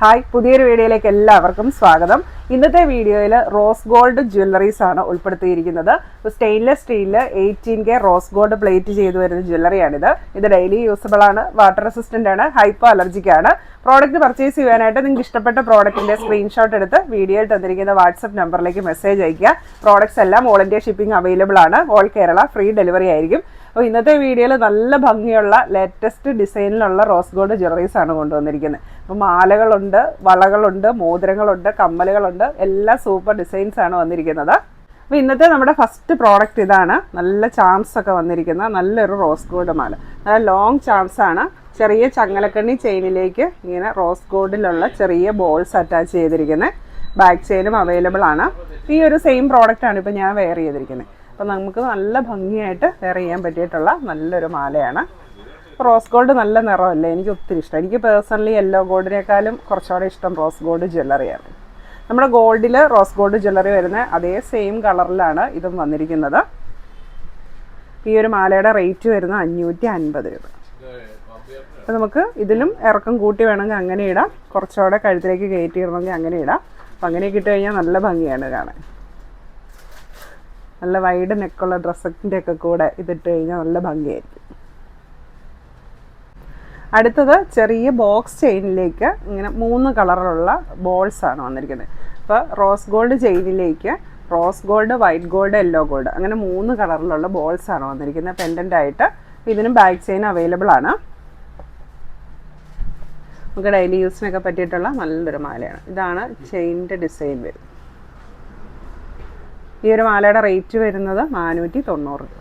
Hi, പുതിയൊരു വീഡിയോയിലേക്ക് എല്ലാവർക്കും സ്വാഗതം. ഇന്നത്തെ വീഡിയോയിൽ റോസ് ഗോൾഡ് ജ്വല്ലറീസ് ആണ് ഉൾപ്പെടുത്തിയിരിക്കുന്നത്. സ്റ്റെയിൻലെസ് സ്റ്റീലിൽ 18K റോസ് ഗോൾഡ് പ്ലേറ്റ് ചെയ്തു വരുന്ന ജ്വല്ലറിയാണിത്. ഇത് ഡെയിലി യൂസബിൾ ആണ്, വാട്ടർ റെസിസ്റ്റന്റ് ആണ്, ഹൈപ്പോ അലർജിക് ആണ്. പ്രോഡക്റ്റ് പർച്ചേസ് ചെയ്യാനായിട്ട് നിങ്ങൾക്ക് ഇഷ്ടപ്പെട്ട പ്രോഡക്റ്റിന്റെ സ്ക്രീൻഷോട്ട് എടുത്ത് വീഡിയോയിൽ തന്നിരിക്കുന്ന വാട്സ്ആപ്പ് നമ്പറിലേക്ക് മെസ്സേജ് അയക്കുക. പ്രോഡക്ട്സ് എല്ലാം ഓൾ ഇന്ത്യ ഷിപ്പിംഗ് അവൈലബിൾ ആണ്. ഓൾ കേരള ഫ്രീ ഡെലിവറി ആയിരിക്കും. അപ്പോൾ ഇന്നത്തെ വീഡിയോയിൽ നല്ല ഭംഗിയുള്ള ലേറ്റസ്റ്റ് ഡിസൈനിലുള്ള റോസ് ഗോൾഡ് ജ്വല്ലറീസ് ആണ് കൊണ്ടുവന്നിരിക്കുന്നത്. അപ്പോൾ മാലകളുണ്ട്, വളകളുണ്ട്, മോതിരങ്ങളുണ്ട്, കമ്മലുകളുണ്ട്, എല്ലാം സൂപ്പർ ഡിസൈൻസ് ആണ് വന്നിരിക്കുന്നത്. അപ്പോൾ ഇന്നത്തെ നമ്മുടെ ഫസ്റ്റ് പ്രോഡക്റ്റ് ഇതാണ്. നല്ല ചാംസ് ഒക്കെ വന്നിരിക്കുന്ന നല്ലൊരു റോസ് ഗോൾഡ് മാല. നല്ല ലോങ് ചാംസ് ആണ്. ചെറിയ ചങ്ങലക്കണ്ണി ചെയിനിലേക്ക് ഇങ്ങനെ റോസ് ഗോൾഡിലുള്ള ചെറിയ ബോൾസ് അറ്റാച്ച് ചെയ്തിരിക്കുന്നത്. ബാക്ക് ചെയിനും അവൈലബിൾ ആണ്. ഈ ഒരു സെയിം പ്രോഡക്റ്റ് ആണ് ഇപ്പോൾ ഞാൻ വെയർ ചെയ്തിരിക്കുന്നത്. അപ്പോൾ നമുക്ക് നല്ല ഭംഗിയായിട്ട് വെയർ ചെയ്യാൻ പറ്റിയിട്ടുള്ള നല്ലൊരു മാലയാണ്. റോസ് ഗോൾഡ് നല്ല നിറമല്ലേ, എനിക്ക് ഒത്തിരി ഇഷ്ടം. എനിക്ക് പേഴ്സണലി യെല്ലോ ഗോൾഡിനേക്കാളും കുറച്ചുകൂടെ ഇഷ്ടം റോസ് ഗോൾഡ് ജ്വല്ലറിയാണ്. നമ്മുടെ ഗോൾഡിൽ റോസ് ഗോൾഡ് ജ്വല്ലറി വരുന്ന അതേ സെയിം കളറിലാണ് ഇതും വന്നിരിക്കുന്നത്. ഈ ഒരു മാലയുടെ റേറ്റ് വരുന്നത് 550 രൂപ. അപ്പോൾ നമുക്ക് ഇതിലും ഇറക്കം കൂട്ടി വേണമെങ്കിൽ അങ്ങനെ ഇടാം, കുറച്ചുകൂടെ കഴുത്തിലേക്ക് കയറ്റി ഇടണമെങ്കിൽ അങ്ങനെ ഇടാം. അപ്പോൾ അങ്ങനെയൊക്കെ ഇട്ട് കഴിഞ്ഞാൽ നല്ല ഭംഗിയാണ് കാണാൻ. നല്ല വൈഡ് നെക്കുള്ള ഡ്രസ്സിൻ്റെ ഒക്കെ കൂടെ ഇതിട്ട് കഴിഞ്ഞാൽ നല്ല ഭംഗിയായിരിക്കും. അടുത്തത് ചെറിയ ബോക്സ് ചെയിനിലേക്ക് ഇങ്ങനെ 3 കളറിലുള്ള ബോൾസ് ആണ് വന്നിരിക്കുന്നത്. അപ്പോൾ റോസ് ഗോൾഡ് ചെയിനിലേക്ക് rose gold, white gold, yellow gold അങ്ങനെ 3 കളറിലുള്ള ബോൾസ് ആണ് വന്നിരിക്കുന്നത് പെൻഡൻ്റ് ആയിട്ട്. ഇതിനും ബാക്ക് ചെയിൻ അവൈലബിൾ ആണ്. നമുക്ക് ഡെയിലി യൂസിനൊക്കെ പറ്റിയിട്ടുള്ള നല്ലൊരു മാലയാണ്. ഇതാണ് ചെയിനിൻ്റെ ഡിസൈൻ വരുന്നത്. ഈ ഒരു മാലയുടെ റേറ്റ് വരുന്നത് 490 രൂപ.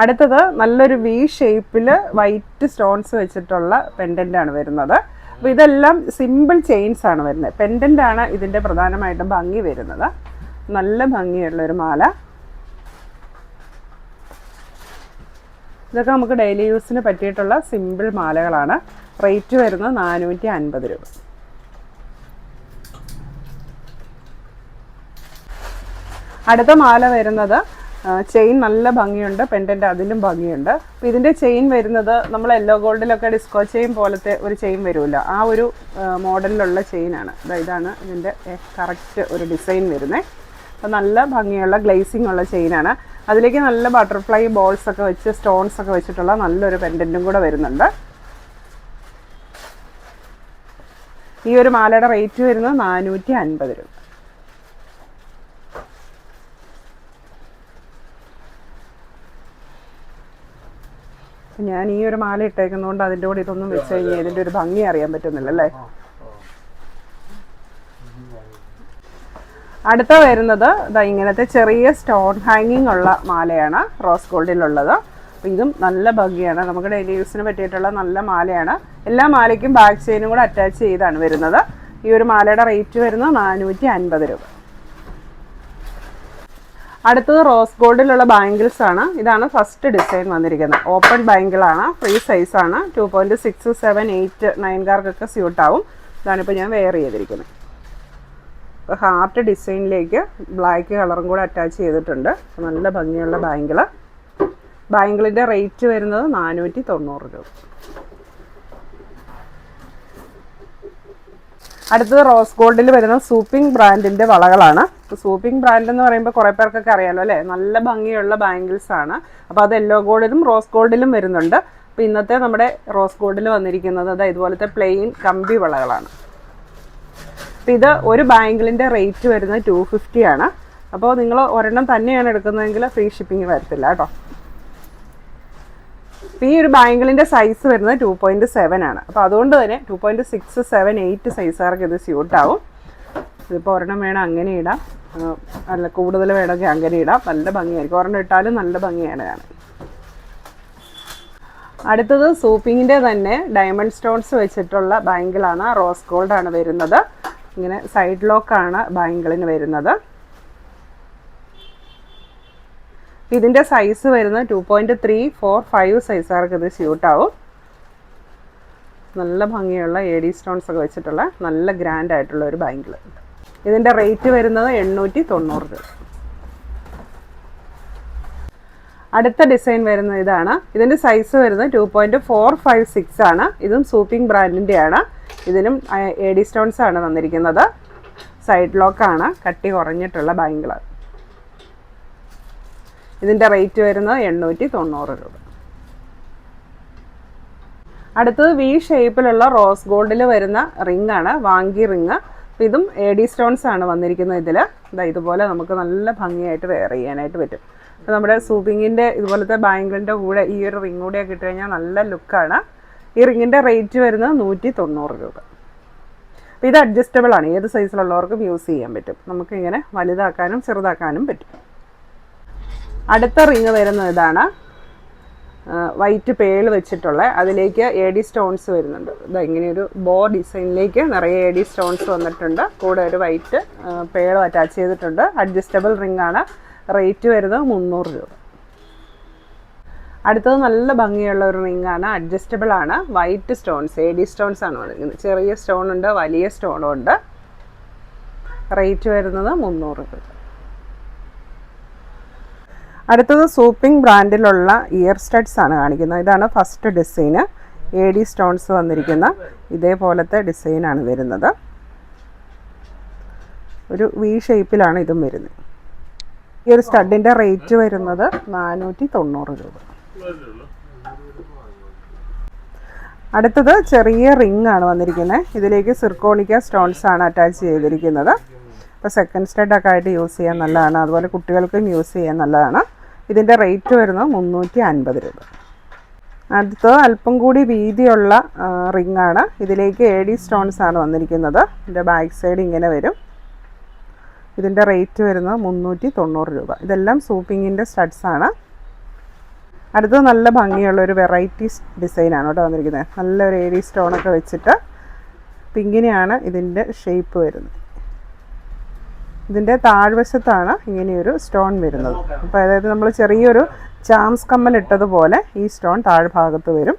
അടുത്തത് നല്ലൊരു വി ഷേപ്പിൽ വൈറ്റ് സ്റ്റോൺസ് വെച്ചിട്ടുള്ള പെൻഡൻ്റാണ് വരുന്നത്. അപ്പോൾ ഇതെല്ലാം സിമ്പിൾ ചെയിൻസ് ആണ് വരുന്നത്. പെൻഡൻ്റാണ് ഇതിൻ്റെ പ്രധാനമായിട്ടും ഭംഗി വരുന്നത്. നല്ല ഭംഗിയുള്ളൊരു മാല. ഇതൊക്കെ നമുക്ക് ഡെയിലി യൂസിന് പറ്റിയിട്ടുള്ള സിമ്പിൾ മാലകളാണ്. റേറ്റ് വരുന്നത് 450 രൂപ. അടുത്ത മാല വരുന്നത് ചെയിൻ നല്ല ഭംഗിയുണ്ട്, പെൻഡൻ്റ് അതിലും ഭംഗിയുണ്ട്. അപ്പോൾ ഇതിൻ്റെ ചെയിൻ വരുന്നത് നമ്മൾ യെല്ലോ ഗോൾഡിലൊക്കെ ഡിസ്കോ ചെയിൻ പോലത്തെ ഒരു ചെയിൻ വരുമല്ലോ, ആ ഒരു മോഡലിലുള്ള ചെയിനാണ്. ഇതാണ് ഇതിൻ്റെ കറക്റ്റ് ഒരു ഡിസൈൻ വരുന്നത്. അപ്പോൾ നല്ല ഭംഗിയുള്ള ഗ്ലേസിംഗ് ഉള്ള ചെയിനാണ്. അതിലേക്ക് നല്ല ബട്ടർഫ്ലൈ ബോൾസ് ഒക്കെ വെച്ച് സ്റ്റോൺസ് ഒക്കെ വെച്ചിട്ടുള്ള നല്ലൊരു പെൻഡൻറ്റും കൂടെ വരുന്നുണ്ട്. ഈ ഒരു മാലയുടെ റേറ്റ് വരുന്നത് 450 രൂപ. ഞാൻ ഈ ഒരു മാല ഇട്ടേക്കുന്നതുകൊണ്ട് അതിൻ്റെ കൂടെ ഇതൊന്നും വെച്ച് കഴിഞ്ഞാൽ ഇതിൻ്റെ ഒരു ഭംഗി അറിയാൻ പറ്റുന്നില്ല അല്ലേ. അടുത്ത വരുന്നത് ഇങ്ങനത്തെ ചെറിയ സ്റ്റോൺ ഹാങ്ങിങ് ഉള്ള മാലയാണ് റോസ് ഗോൾഡിലുള്ളത്. അപ്പോൾ ഇതും നല്ല ഭംഗിയാണ്. നമുക്ക് ഡെയിലി യൂസിന് പറ്റിയിട്ടുള്ള നല്ല മാലയാണ്. എല്ലാ മാലയ്ക്കും ബാക്ക് ചെയിനും കൂടെ അറ്റാച്ച് ചെയ്താണ് വരുന്നത്. ഈ ഒരു മാലയുടെ റേറ്റ് വരുന്നത് 450 രൂപ. അടുത്തത് റോസ് ഗോൾഡിലുള്ള ബാംഗിൾസ് ആണ്. ഇതാണ് ഫസ്റ്റ് ഡിസൈൻ വന്നിരിക്കുന്നത്. ഓപ്പൺ ബാംഗിളാണ്, ഫ്രീ സൈസാണ്. 2.6, 7, 8, 9കാർക്കൊക്കെ സ്യൂട്ടാവും. ഇതാണിപ്പോൾ ഞാൻ വെയർ ചെയ്തിരിക്കുന്നത്. ഹാർട്ട് ഡിസൈനിലേക്ക് ബ്ലാക്ക് കളറും കൂടെ അറ്റാച്ച് ചെയ്തിട്ടുണ്ട്. നല്ല ഭംഗിയുള്ള ബാംഗിള്. ബാംഗിളിൻ്റെ റേറ്റ് വരുന്നത് 490 രൂപ. അടുത്തത് റോസ് ഗോൾഡിൽ വരുന്ന സൂപ്പിംഗ് ബ്രാൻഡിൻ്റെ വളകളാണ്. സൂപ്പിംഗ് ബ്രാൻഡ് എന്ന് പറയുമ്പോൾ കുറേ പേർക്കൊക്കെ അറിയാമല്ലോ അല്ലേ. നല്ല ഭംഗിയുള്ള ബാംഗിൾസ് ആണ്. അപ്പോൾ അത് യെല്ലോ ഗോൾഡിലും റോസ് ഗോൾഡിലും വരുന്നുണ്ട്. അപ്പോൾ ഇന്നത്തെ നമ്മുടെ റോസ് ഗോൾഡിൽ വന്നിരിക്കുന്നത് ഇതുപോലത്തെ പ്ലെയിൻ കമ്പി വളകളാണ്. അപ്പോൾ ഇത് ഒരു ബാംഗിളിൻ്റെ റേറ്റ് വരുന്നത് 250 ആണ്. അപ്പോൾ നിങ്ങൾ ഒരെണ്ണം തന്നെയാണ് എടുക്കുന്നതെങ്കിൽ ഫ്രീ ഷിപ്പിംഗ് വരത്തില്ല കേട്ടോ. ഈ ഒരു ബാംഗിളിൻ്റെ സൈസ് വരുന്നത് 2.7 ആണ്. അപ്പോൾ അതുകൊണ്ട് തന്നെ 2.6, 7, 8 സൈസുകാർക്ക് ഇത് സ്യൂട്ടാവും. ഇതിപ്പോൾ ഒരെണ്ണം വേണം അങ്ങനെ ഇടാം, അല്ല കൂടുതൽ വേണമെങ്കിൽ അങ്ങനെ ഇടാം. നല്ല ഭംഗിയായിരിക്കും. ഒരെണ്ണം ഇട്ടാലും നല്ല ഭംഗിയാണ് കാണാൻ. അടുത്തത് സൂപ്പിങ്ങിൻ്റെ തന്നെ ഡയമണ്ട് സ്റ്റോൺസ് വെച്ചിട്ടുള്ള ബാംഗിളാണ്. റോസ് ഗോൾഡാണ് വരുന്നത്. ഇങ്ങനെ സൈഡ് ലോക്കാണ് ബാംഗിളിന് വരുന്നത്. ഇതിൻ്റെ സൈസ് വരുന്നത് 2.3, 4, 5 സൈസുകാർക്ക് ഇത് സ്യൂട്ടാവും. നല്ല ഭംഗിയുള്ള AD സ്റ്റോൺസ് ഒക്കെ വെച്ചിട്ടുള്ള നല്ല ഗ്രാൻഡ് ആയിട്ടുള്ള ഒരു ബാംഗിൾ. ഇതിൻ്റെ റേറ്റ് വരുന്നത് 890 രൂപ. അടുത്ത ഡിസൈൻ വരുന്നത് ഇതാണ്. ഇതിൻ്റെ സൈസ് വരുന്നത് 2.456 ആണ്. ഇതും സൂപ്പിംഗ് ബ്രാൻഡിൻ്റെ ആണ്. ഇതിനും AD സ്റ്റോൺസ് ആണ് വന്നിരിക്കുന്നത്. സൈഡ് ലോക്കാണ്, കട്ടി കുറഞ്ഞിട്ടുള്ള ബാങ്കിൾ. ഇതിൻ്റെ റേറ്റ് വരുന്നത് 890 രൂപ. അടുത്തത് വി ഷേപ്പിലുള്ള റോസ് ഗോൾഡിൽ വരുന്ന റിംഗ് ആണ്, വാങ്കി റിംഗ്. ഇതും AD സ്റ്റോൺസ് ആണ് വന്നിരിക്കുന്നത്. ഇതിൽ ഇതുപോലെ നമുക്ക് നല്ല ഭംഗിയായിട്ട് വെയർ ചെയ്യാനായിട്ട് പറ്റും. അപ്പോൾ നമ്മുടെ സൂപ്പിങ്ങിൻ്റെ ഇതുപോലത്തെ ബാങ്കിളിൻ്റെ കൂടെ ഈ ഒരു റിംഗ് കൂടെയൊക്കെ ഇട്ട് കഴിഞ്ഞാൽ നല്ല ലുക്കാണ്. ഈ റിങ്ങിൻ്റെ റേറ്റ് വരുന്നത് 190 രൂപ. അപ്പോൾ ഇത് അഡ്ജസ്റ്റബിൾ ആണ്, ഏത് സൈസിലുള്ളവർക്കും യൂസ് ചെയ്യാൻ പറ്റും. നമുക്കിങ്ങനെ വലുതാക്കാനും ചെറുതാക്കാനും പറ്റും. അടുത്ത റിങ് വരുന്നത് ഇതാണ്, വൈറ്റ് പേൾ വെച്ചിട്ടുള്ള, അതിലേക്ക് AD സ്റ്റോൺസ് വരുന്നുണ്ട്. ഇങ്ങനെയൊരു ബോ ഡിസൈനിലേക്ക് നിറയെ AD സ്റ്റോൺസ് വന്നിട്ടുണ്ട്. കൂടെ ഒരു വൈറ്റ് പേളും അറ്റാച്ച് ചെയ്തിട്ടുണ്ട്. അഡ്ജസ്റ്റബിൾ റിംഗ് ആണ്. റേറ്റ് വരുന്നത് 300 രൂപ. അടുത്തത് നല്ല ഭംഗിയുള്ള ഒരു റിംഗ് ആണ്, അഡ്ജസ്റ്റബിൾ ആണ്. വൈറ്റ് സ്റ്റോൺസ്, AD സ്റ്റോൺസ് ആണ് വന്നിരിക്കുന്നത്. ചെറിയ സ്റ്റോൺ ഉണ്ട്, വലിയ സ്റ്റോണും ഉണ്ട്. റേറ്റ് വരുന്നത് 300 രൂപ. അടുത്തത് സൂപ്പിംഗ് ബ്രാൻഡിലുള്ള ഇയർ സ്റ്റഡ്സ് ആണ് കാണിക്കുന്നത്. ഇതാണ് ഫസ്റ്റ് ഡിസൈന്. AD സ്റ്റോൺസ് വന്നിരിക്കുന്ന ഇതേപോലത്തെ ഡിസൈനാണ് വരുന്നത്. ഒരു വി ഷേപ്പിലാണ് ഇതും വരുന്നത്. ഈ ഒരു സ്റ്റഡിൻ്റെ റേറ്റ് വരുന്നത് 490 രൂപ. അടുത്തത് ചെറിയ റിംഗ് ആണ് വന്നിരിക്കുന്നത്. ഇതിലേക്ക് സിർക്കോണിക്ക സ്റ്റോൺസ് ആണ് അറ്റാച്ച് ചെയ്തിരിക്കുന്നത്. അപ്പോൾ സെക്കൻഡ് സ്റ്റഡൊക്കെ ആയിട്ട് യൂസ് ചെയ്യാൻ നല്ലതാണ്. അതുപോലെ കുട്ടികൾക്കും യൂസ് ചെയ്യാൻ നല്ലതാണ്. ഇതിൻ്റെ റേറ്റ് വരുന്നത് 350 രൂപ. അടുത്തത് അല്പം കൂടി വീതിയുള്ള റിംഗ് ആണ്. ഇതിലേക്ക് AD സ്റ്റോൺസ് ആണ് വന്നിരിക്കുന്നത്. ഇതിൻ്റെ ബാക്ക് സൈഡ് ഇങ്ങനെ വരും. ഇതിൻ്റെ റേറ്റ് വരുന്നത് 390 രൂപ. ഇതെല്ലാം സൂപ്പിങ്ങിൻ്റെ സ്റ്റഡ്സ് ആണ്. അടുത്തത് നല്ല ഭംഗിയുള്ള ഒരു വെറൈറ്റി ഡിസൈനാണ് കേട്ടോ വന്നിരിക്കുന്നത്. നല്ലൊരു AD സ്റ്റോണൊക്കെ വെച്ചിട്ട് പിങ്കിനെയാണ് ഇതിൻ്റെ ഷേപ്പ് വരുന്നത്. ഇതിൻ്റെ താഴ്വശത്താണ് ഇങ്ങനെയൊരു സ്റ്റോൺ വരുന്നത്. അപ്പോൾ അതായത് നമ്മൾ ചെറിയൊരു ചാംസ് കമ്മൽ ഇട്ടതുപോലെ ഈ സ്റ്റോൺ താഴ്ഭാഗത്ത് വരും.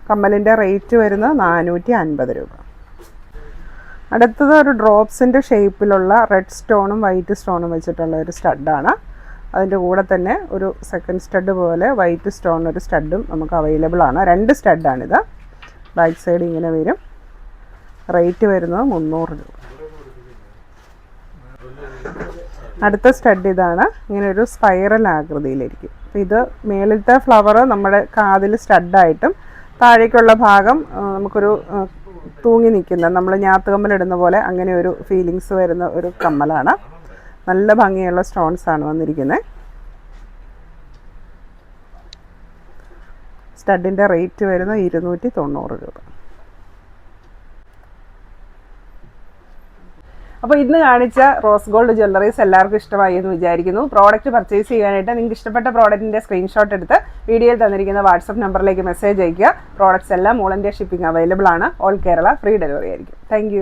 കമ്മലിൻ്റെ റേറ്റ് വരുന്നത് 450 രൂപ. അടുത്തത് ഒരു ഡ്രോപ്സിൻ്റെ ഷേപ്പിലുള്ള റെഡ് സ്റ്റോണും വൈറ്റ് സ്റ്റോണും വെച്ചിട്ടുള്ള ഒരു സ്റ്റഡാണ്. അതിൻ്റെ കൂടെ തന്നെ ഒരു സെക്കൻഡ് സ്റ്റഡ് പോലെ വൈറ്റ് സ്റ്റോൺ ഒരു സ്റ്റഡും നമുക്ക് അവൈലബിൾ ആണ്. 2 സ്റ്റഡാണിത്. ബാക്ക് സൈഡ് ഇങ്ങനെ വരും. റേറ്റ് വരുന്നത് 300 രൂപ. അടുത്ത സ്റ്റഡ് ഇതാണ്. ഇങ്ങനെ ഒരു സ്പൈറൽ ആകൃതിയിലിരിക്കും. അപ്പോൾ ഇത് മേളിലത്തെ ഫ്ലവർ നമ്മുടെ കാതിൽ സ്റ്റഡായിട്ടും താഴേക്കുള്ള ഭാഗം നമുക്കൊരു തൂങ്ങി നിൽക്കുന്ന, നമ്മൾ ഞാത്തുകമ്മലിടുന്ന പോലെ അങ്ങനെ ഒരു ഫീലിങ്സ് വരുന്ന ഒരു കമ്മലാണ്. നല്ല ഭംഗിയുള്ള സ്റ്റോൺസ് ആണ് വന്നിരിക്കുന്നത്. സ്റ്റഡിൻ്റെ റേറ്റ് വരുന്നത് 290 രൂപ. അപ്പോൾ ഇന്ന് കാണിച്ച റോസ് ഗോൾഡ് ജ്വല്ലറീസ് എല്ലാവർക്കും ഇഷ്ടമായി എന്ന് വിചാരിക്കുന്നു. പ്രോഡക്റ്റ് പർച്ചേസ് ചെയ്യാനായിട്ട് നിങ്ങൾക്ക് ഇഷ്ടപ്പെട്ട പ്രോഡക്റ്റിൻ്റെ സ്ക്രീൻഷോട്ട് എടുത്ത് വീഡിയോയിൽ തന്നിരിക്കുന്ന വാട്സപ്പ് നമ്പറിലേക്ക് മെസ്സേജ് അയയ്ക്കുക. പ്രോഡക്റ്റ്സ് എല്ലാം ഓൾ ഇന്ത്യ ഷിപ്പിംഗ് അവൈലബിൾ ആണ്. ഓൾ കേരള ഫ്രീ ഡെലിവറി ആയിരിക്കും. താങ്ക്